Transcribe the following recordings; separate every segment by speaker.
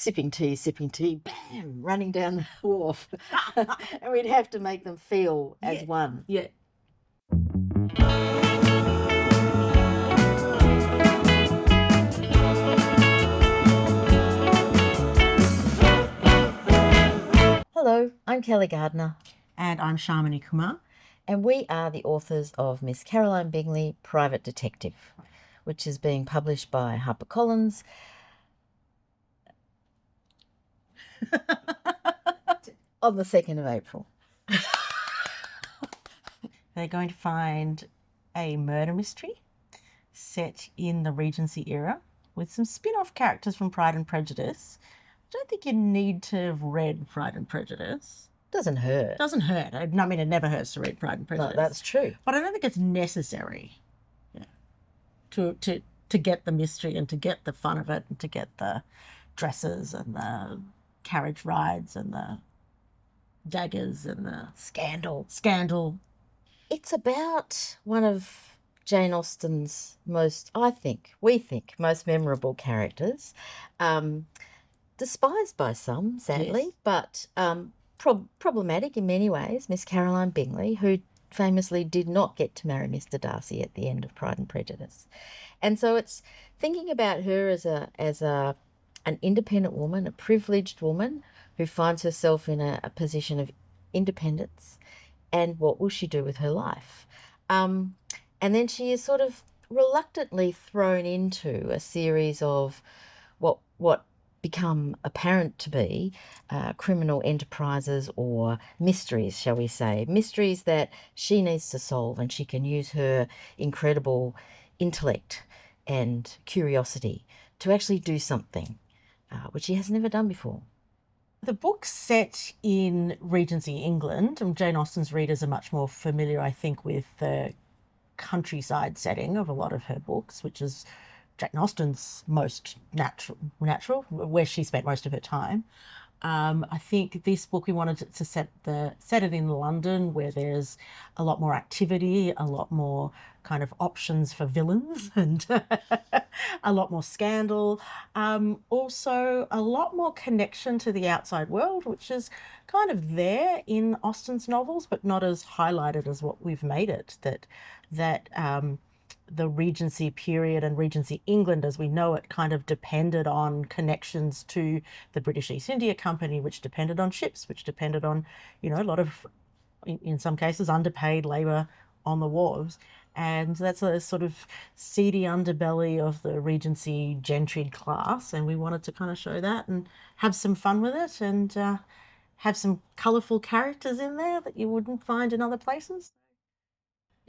Speaker 1: sipping tea, bam, running down the wharf. And we'd have to make them feel as one.
Speaker 2: Yeah.
Speaker 1: Hello, I'm Kelly Gardiner.
Speaker 2: And I'm Sharmini Kumar.
Speaker 1: And we are the authors of Miss Caroline Bingley, Private Detective, which is being published by HarperCollins. On the 2nd of April.
Speaker 2: They're going to find a murder mystery set in the Regency era with some spin-off characters from Pride and Prejudice. I don't think you need to have read Pride and Prejudice.
Speaker 1: Doesn't hurt.
Speaker 2: Doesn't hurt. I mean, it never hurts to read Pride and Prejudice.
Speaker 1: No, that's true.
Speaker 2: But I don't think it's necessary to get the mystery and to get the fun of it and to get the dresses and the carriage rides and the daggers and the scandal.
Speaker 1: It's about one of Jane Austen's most memorable characters, despised by some, sadly, but problematic in many ways, Miss Caroline Bingley, who famously did not get to marry Mr. Darcy at the end of Pride and Prejudice. And so it's thinking about her as an independent woman, a privileged woman who finds herself in a position of independence, and what will she do with her life? And then she is sort of reluctantly thrown into a series of what become apparent to be criminal enterprises or mysteries, shall we say, mysteries that she needs to solve, and she can use her incredible intellect and curiosity to actually do something, which she has never done before.
Speaker 2: The book's set in Regency England, and Jane Austen's readers are much more familiar, I think, with the countryside setting of a lot of her books, which is Jane Austen's most natural, where she spent most of her time. I think this book, we wanted to set it in London, where there's a lot more activity, a lot more kind of options for villains, and a lot more scandal. Also, a lot more connection to the outside world, which is kind of there in Austen's novels, but not as highlighted as what we've made it. That the Regency period and Regency England, as we know it, kind of depended on connections to the British East India Company, which depended on ships, which depended on, a lot of, in some cases, underpaid labour on the wharves. And that's a sort of seedy underbelly of the Regency gentry class. And we wanted to kind of show that and have some fun with it, and have some colourful characters in there that you wouldn't find in other places.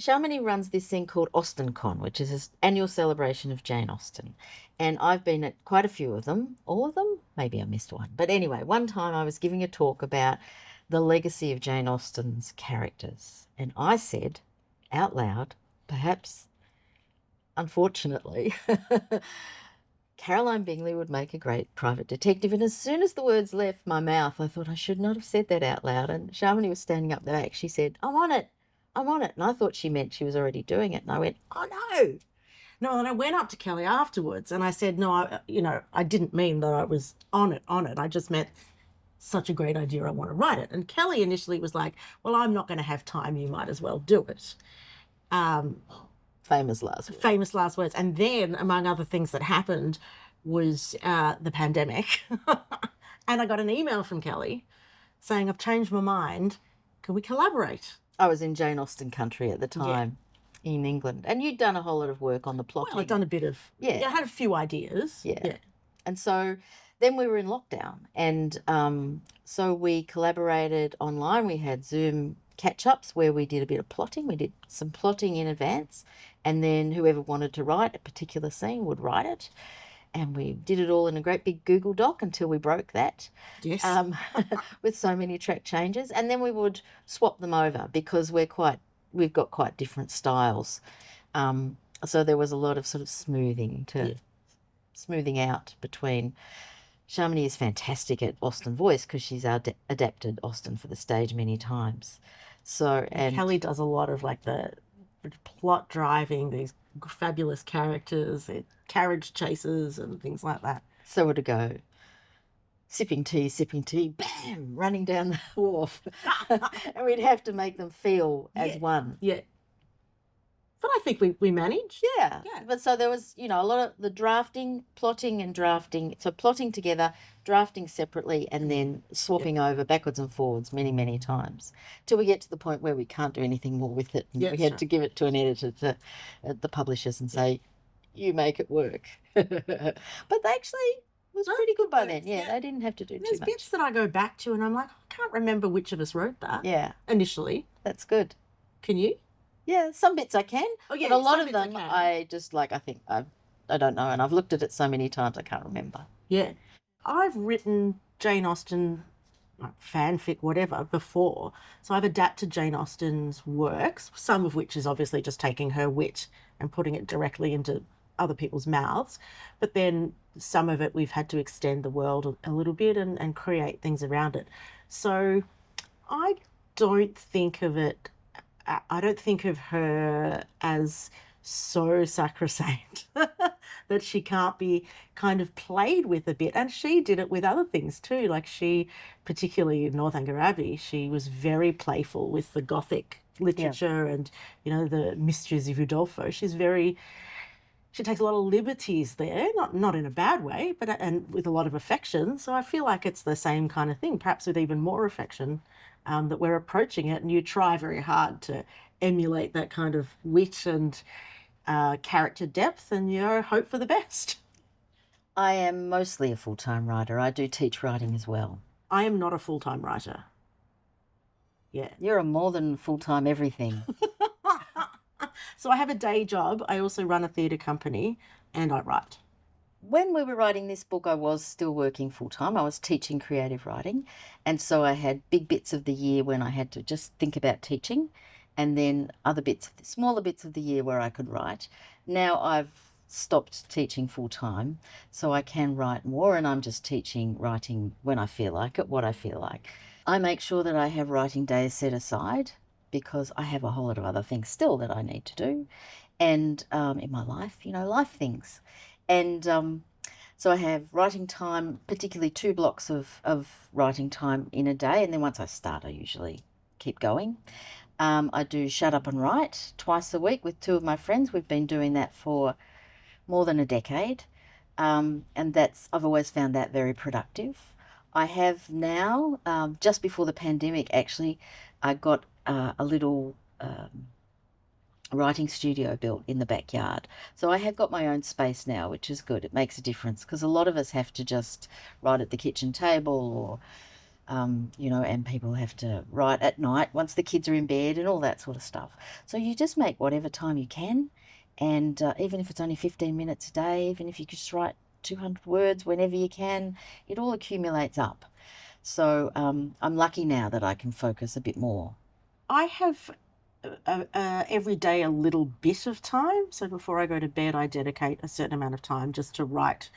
Speaker 1: Sharmini runs this thing called AustenCon, which is an annual celebration of Jane Austen. And I've been at quite a few of them. All of them? Maybe I missed one. But anyway, one time I was giving a talk about the legacy of Jane Austen's characters. And I said, out loud, perhaps unfortunately, Caroline Bingley would make a great private detective. And as soon as the words left my mouth, I thought I should not have said that out loud. And Sharmini was standing up the back. She said, I'm on it. And I thought she meant she was already doing it. And I went, oh, no.
Speaker 2: No, and I went up to Kelly afterwards and I said, no, I didn't mean that I was on it. I just meant such a great idea. I want to write it. And Kelly initially was like, well, I'm not going to have time. You might as well do it.
Speaker 1: Famous last words.
Speaker 2: Famous last words. And then, among other things that happened, was the pandemic. And I got an email from Kelly saying, I've changed my mind. Can we collaborate?
Speaker 1: I was in Jane Austen country at the time in England. And you'd done a whole lot of work on the plotting.
Speaker 2: Well, I'd done a bit of... I had a few ideas.
Speaker 1: Yeah. And so then we were in lockdown. And so we collaborated online. We had Zoom catch-ups where we did a bit of plotting. We did some plotting in advance. And then whoever wanted to write a particular scene would write it. And we did it all in a great big Google Doc until we broke that.
Speaker 2: Yes.
Speaker 1: With so many track changes. And then we would swap them over because we've got quite different styles. So there was a lot of sort of smoothing out between. Sharmini is fantastic at Austen voice because she's adapted Austen for the stage many times. And
Speaker 2: Kelly does a lot of like the plot driving, these fabulous characters, carriage chases and things like that.
Speaker 1: So would it go. sipping tea, bam, running down the wharf. And we'd have to make them feel as one.
Speaker 2: Yeah. But I think we managed.
Speaker 1: Yeah.
Speaker 2: Yeah.
Speaker 1: But so there was, a lot of the plotting and drafting. So plotting together, drafting separately, and then swapping over backwards and forwards many, many times till we get to the point where we can't do anything more with it. And we had to give it to an editor, the publishers, and say, you make it work. But they actually was pretty good by then. Yeah, they didn't have to do too
Speaker 2: There's
Speaker 1: much.
Speaker 2: bits that I go back to and I'm like, I can't remember which of us wrote that.
Speaker 1: Yeah.
Speaker 2: Initially.
Speaker 1: That's good.
Speaker 2: Can you?
Speaker 1: Yeah, some bits I can.
Speaker 2: Oh, yeah,
Speaker 1: but a lot
Speaker 2: some
Speaker 1: of
Speaker 2: bits I
Speaker 1: them
Speaker 2: can.
Speaker 1: I just I think I don't know, and I've looked at it so many times I can't remember.
Speaker 2: Yeah. I've written Jane Austen fanfic, whatever, before. So I've adapted Jane Austen's works, some of which is obviously just taking her wit and putting it directly into other people's mouths. But then some of it we've had to extend the world a little bit and create things around it. So I don't think of her as so sacrosanct that she can't be kind of played with a bit. And she did it with other things too. Like particularly in Northanger Abbey, she was very playful with the Gothic literature and, the mysteries of Udolpho. She takes a lot of liberties there, not in a bad way, and with a lot of affection. So I feel like it's the same kind of thing, perhaps with even more affection, that we're approaching it. And you try very hard to emulate that kind of wit and character depth, and hope for the best.
Speaker 1: I am mostly a full-time writer. I do teach writing as well.
Speaker 2: I am not a full-time writer. Yeah.
Speaker 1: You're a more than full-time everything.
Speaker 2: So I have a day job. I also run a theatre company and I write.
Speaker 1: When we were writing this book, I was still working full-time. I was teaching creative writing. And so I had big bits of the year when I had to just think about teaching, and then smaller bits of the year where I could write. Now I've stopped teaching full-time, so I can write more, and I'm just writing when I feel like it, what I feel like. I make sure that I have writing days set aside because I have a whole lot of other things still that I need to do, and in my life, life things. And so I have writing time, particularly 2 blocks of writing time in a day, and then once I start, I usually keep going. I do Shut Up and Write twice a week with 2 of my friends. We've been doing that for more than a decade, and I've always found that very productive. I have now, just before the pandemic, actually, I got a little writing studio built in the backyard. So I have got my own space now, which is good. It makes a difference because a lot of us have to just write at the kitchen table or and people have to write at night once the kids are in bed and all that sort of stuff. So you just make whatever time you can, and even if it's only 15 minutes a day, even if you just write 200 words whenever you can, it all accumulates up. So I'm lucky now that I can focus a bit more.
Speaker 2: I have every day a little bit of time. So before I go to bed, I dedicate a certain amount of time just to write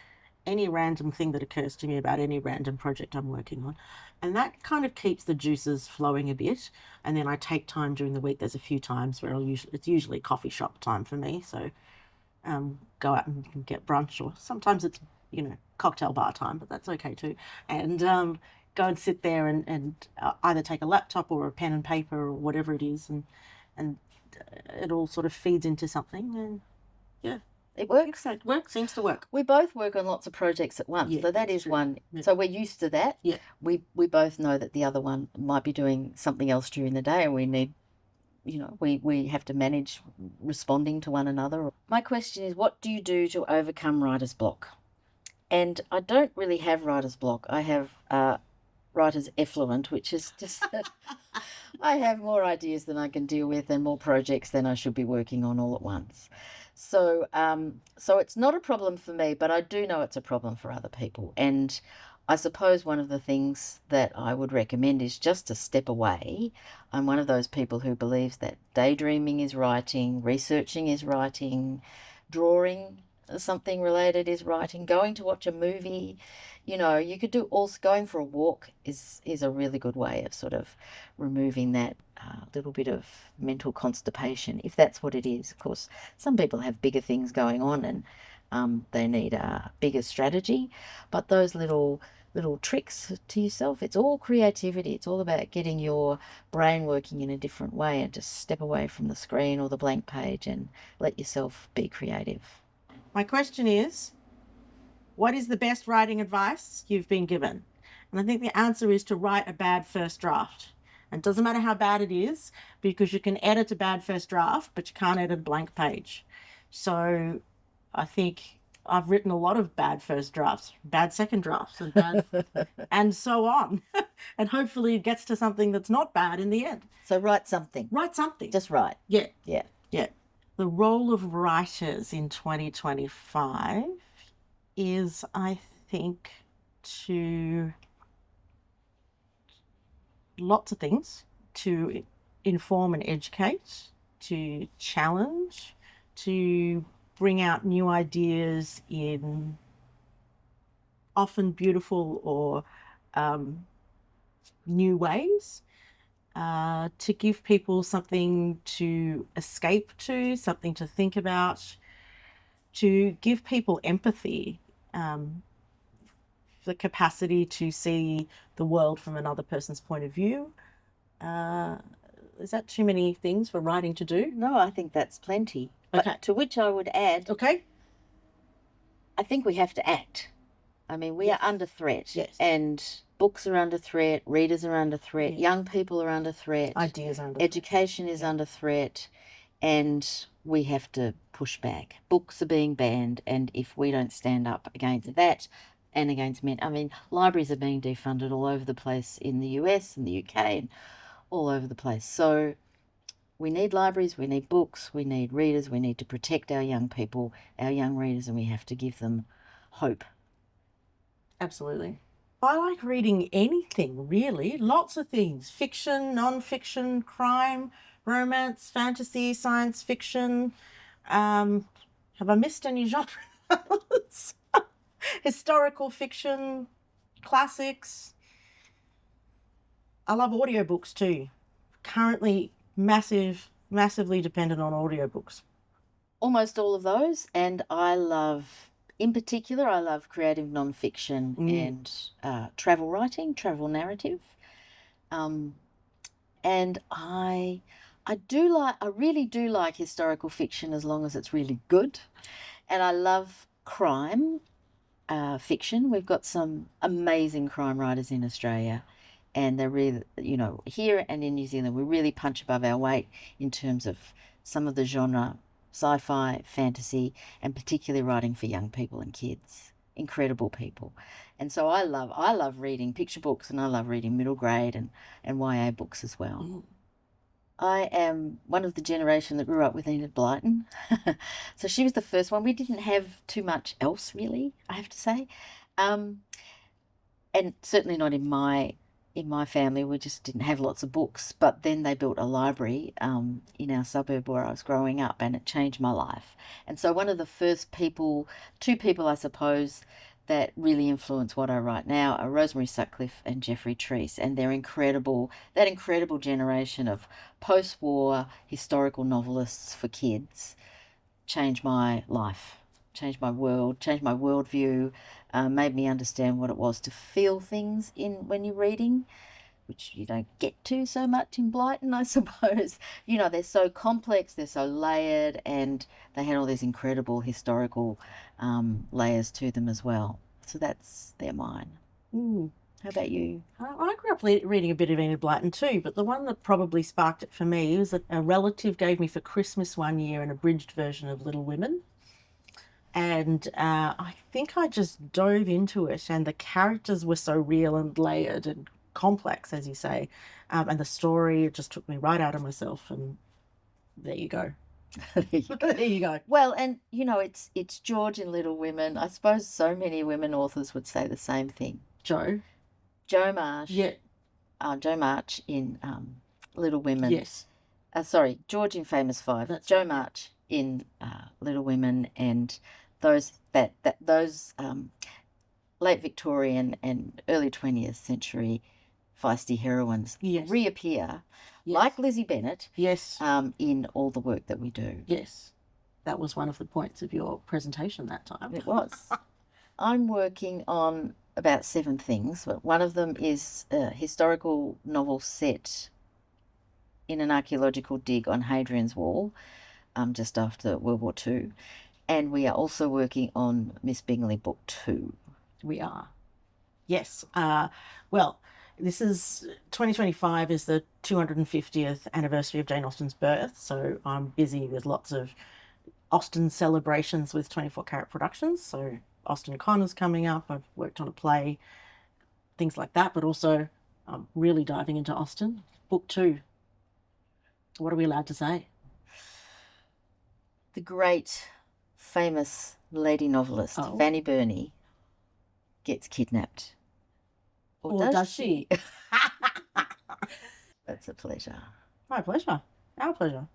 Speaker 2: any random thing that occurs to me about any random project I'm working on. And that kind of keeps the juices flowing a bit. And then I take time during the week. There's a few times where it's usually coffee shop time for me. So go out and get brunch, or sometimes it's, cocktail bar time, but that's okay too. And go and sit there and either take a laptop or a pen and paper or whatever it is. And it all sort of feeds into something. And yeah.
Speaker 1: It works.
Speaker 2: It seems to work.
Speaker 1: We both work on lots of projects at once.
Speaker 2: Yeah,
Speaker 1: so that is
Speaker 2: true.
Speaker 1: one.
Speaker 2: Yeah.
Speaker 1: So we're used to that.
Speaker 2: Yeah.
Speaker 1: We both know that the other one might be doing something else during the day, and we need, we have to manage responding to one another. My question is, what do you do to overcome writer's block? And I don't really have writer's block. I have writer's effluent, which is just I have more ideas than I can deal with and more projects than I should be working on all at once. So it's not a problem for me, but I do know it's a problem for other people. And I suppose one of the things that I would recommend is just to step away. I'm one of those people who believes that daydreaming is writing, researching is writing, drawing something related is writing, going to watch a movie. You could do also going for a walk is a really good way of sort of removing that little bit of mental constipation, if that's what it is. Of course, some people have bigger things going on and they need a bigger strategy, but those little little tricks to yourself. It's all creativity. It's all about getting your brain working in a different way, and just step away from the screen or the blank page and let yourself be creative.
Speaker 2: My question is, what is the best writing advice you've been given? And I think the answer is to write a bad first draft. And it doesn't matter how bad it is, because you can edit a bad first draft, but you can't edit a blank page. So I think I've written a lot of bad first drafts, bad second drafts, and bad, and so on. And hopefully it gets to something that's not bad in the end.
Speaker 1: So write something.
Speaker 2: Write something.
Speaker 1: Just write.
Speaker 2: Yeah.
Speaker 1: Yeah.
Speaker 2: Yeah. The role of writers in 2025 is, I think, to lots of things: to inform and educate, to challenge, to bring out new ideas in often beautiful or new ways, to give people something to escape to, something to think about, to give people empathy, the capacity to see the world from another person's point of view. Is that too many things for writing to do?
Speaker 1: No, I think that's plenty. Okay. But to which I would add,
Speaker 2: okay,
Speaker 1: I think we have to act. I mean, we
Speaker 2: Yes.
Speaker 1: are under threat.
Speaker 2: Yes.
Speaker 1: And books are under threat, readers are under threat,
Speaker 2: Yes.
Speaker 1: young people are under threat,
Speaker 2: ideas are under
Speaker 1: education is under threat, and we have to push back. Books are being banned, and if we don't stand up against that and against men, I mean, libraries are being defunded all over the place in the US and the UK and all over the place. So we need libraries, we need books, we need readers, we need to protect our young people, our young readers, and we have to give them hope.
Speaker 2: Absolutely. I like reading anything, really. Lots of things: fiction, non-fiction, crime, romance, fantasy, science fiction. Have I missed any genres? Historical fiction, classics. I love audiobooks too. Currently massively dependent on audiobooks.
Speaker 1: Almost all of those, and I love, in particular, I love creative non-fiction and travel writing, travel narrative. And I really do like historical fiction as long as it's really good. And I love crime fiction. We've got some amazing crime writers in Australia, and they're really, here and in New Zealand, we really punch above our weight in terms of some of the genre, sci-fi, fantasy, and particularly writing for young people and kids. Incredible people. And so I love reading picture books, and I love reading middle grade and YA books as well. I am one of the generation that grew up with Enid Blyton. So she was the first one. We didn't have too much else, really, I have to say. And certainly not in my family. We just didn't have lots of books. But then they built a library in our suburb where I was growing up, and it changed my life. And so one of the first two people, I suppose, that really influence what I write now are Rosemary Sutcliffe and Geoffrey Treece, and that incredible generation of post-war historical novelists for kids changed my life, changed my world, changed my worldview, made me understand what it was to feel things when you're reading, which you don't get to so much in Blyton, I suppose. They're so complex, they're so layered, and they had all these incredible historical layers to them as well. So they're mine. How about you?
Speaker 2: I grew up reading a bit of Enid Blyton too, but the one that probably sparked it for me was that a relative gave me for Christmas one year an abridged version of Little Women. And I think I just dove into it, and the characters were so real and layered and complex, as you say, and the story, it just took me right out of myself, and there you go. There you go.
Speaker 1: Well, and it's George in Little Women. I suppose so many women authors would say the same thing.
Speaker 2: Jo
Speaker 1: March.
Speaker 2: Yeah.
Speaker 1: Jo March in Little Women.
Speaker 2: Yes.
Speaker 1: Sorry, George in Famous Five.
Speaker 2: That's
Speaker 1: Jo
Speaker 2: right.
Speaker 1: March in Little Women, and those late Victorian and early 20th century feisty heroines
Speaker 2: Yes.
Speaker 1: reappear,
Speaker 2: Yes.
Speaker 1: like Lizzie Bennet,
Speaker 2: Yes.
Speaker 1: in all the work that we do.
Speaker 2: Yes. That was one of the points of your presentation that time.
Speaker 1: It was. I'm working on about 7 things, but one of them is a historical novel set in an archaeological dig on Hadrian's Wall, just after World War II. And we are also working on Miss Bingley Book 2.
Speaker 2: We are. Yes. Well, this is 2025 is the 250th anniversary of Jane Austen's birth, so I'm busy with lots of Austen celebrations with 24 Carat Productions. So Austen Connor's coming up. I've worked on a play, things like that, but also I'm really diving into Austen. Book 2. What are we allowed to say?
Speaker 1: The great, famous lady novelist
Speaker 2: Oh.
Speaker 1: Fanny Burney gets kidnapped.
Speaker 2: Or does she?
Speaker 1: That's a pleasure.
Speaker 2: My pleasure. Our pleasure.